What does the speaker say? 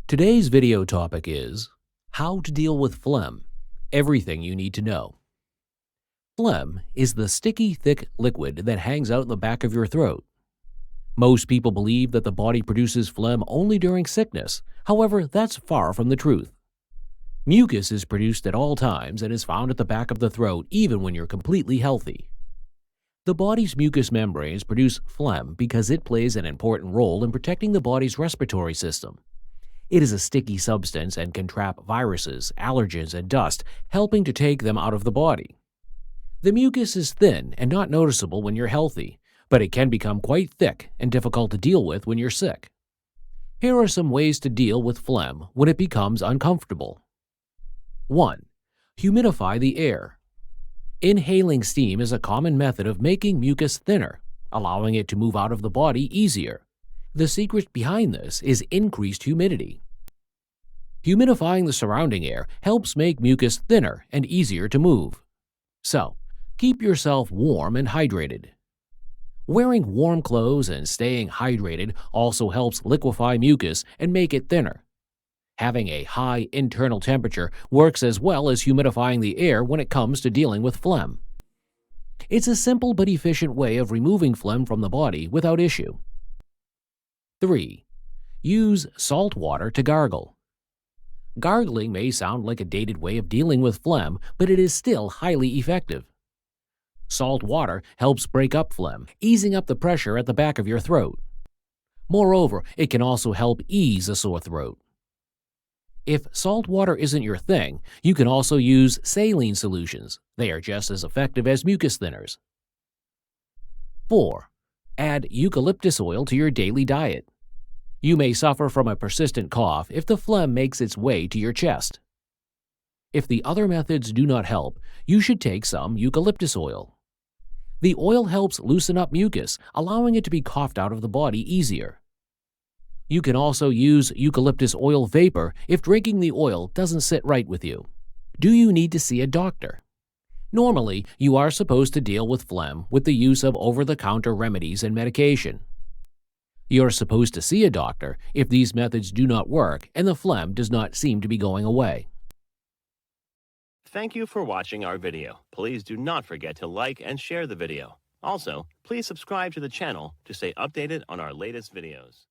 Today's video topic is how to deal with phlegm. Everything you need to know. Phlegm is the sticky, thick liquid that hangs out in the back of your throat. Most people believe that the body produces phlegm only during sickness. However, that's far from the truth. Mucus is produced at all times and is found at the back of the throat even when you're completely healthy. The body's mucous membranes produce phlegm because it plays an important role in protecting the body's respiratory system. It is a sticky substance and can trap viruses, allergens, and dust, helping to take them out of the body. The mucus is thin and not noticeable when you're healthy, but it can become quite thick and difficult to deal with when you're sick. Here are some ways to deal with phlegm when it becomes uncomfortable. 1. Humidify the air. Inhaling steam is a common method of making mucus thinner, allowing it to move out of the body easier. The secret behind this is increased humidity. Humidifying the surrounding air helps make mucus thinner and easier to move. So, keep yourself warm and hydrated. Wearing warm clothes and staying hydrated also helps liquefy mucus and make it thinner. Having a high internal temperature works as well as humidifying the air when it comes to dealing with phlegm. It's a simple but efficient way of removing phlegm from the body without issue. 3. Use salt water to gargle. Gargling may sound like a dated way of dealing with phlegm, but it is still highly effective. Salt water helps break up phlegm, easing up the pressure at the back of your throat. Moreover, it can also help ease a sore throat. If salt water isn't your thing, you can also use saline solutions. They are just as effective as mucus thinners. 4. Add eucalyptus oil to your daily diet. You may suffer from a persistent cough if the phlegm makes its way to your chest. If the other methods do not help, you should take some eucalyptus oil. The oil helps loosen up mucus, allowing it to be coughed out of the body easier. You can also use eucalyptus oil vapor if drinking the oil doesn't sit right with you. Do you need to see a doctor? Normally, you are supposed to deal with phlegm with the use of over-the-counter remedies and medication. You're supposed to see a doctor if these methods do not work and the phlegm does not seem to be going away. Thank you for watching our video. Please do not forget to like and share the video. Also, please subscribe to the channel to stay updated on our latest videos.